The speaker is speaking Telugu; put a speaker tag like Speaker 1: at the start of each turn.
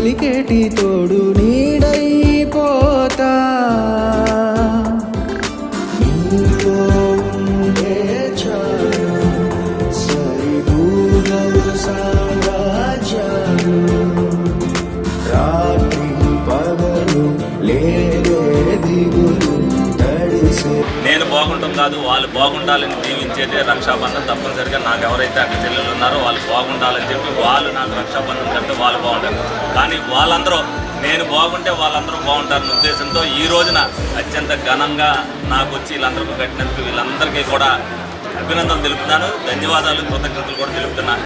Speaker 1: పలికేటి తోడు నీడైపోతా నీతో ఉండే చాలు సరిదూరవు సామ్రాజ్యాలు రాత్రి పగలు లేదే దిగులు తడిసే.
Speaker 2: నేను బాగుంటాం కాదు, వాళ్ళు బాగుండాలని దీవించేదే రక్షాబంధం. తప్పనిసరిగా నాకు ఎవరైతే అక్క చెల్లెలు ఉన్నారో వాళ్ళు బాగుండాలని చెప్పి వాళ్ళు నాకు రక్షాబంధం కడితే వాళ్ళు బాగుంటారు. కానీ వాళ్ళందరూ నేను బాగుంటే వాళ్ళందరూ బాగుంటారన్న ఉద్దేశంతో ఈ రోజున అత్యంత ఘనంగా నాకు వచ్చి వీళ్ళందరికీ కట్టినందుకు వీళ్ళందరికీ కూడా అభినందనలు తెలుపుతున్నాను, ధన్యవాదాలు, కృతజ్ఞతలు కూడా తెలుపుతున్నాను.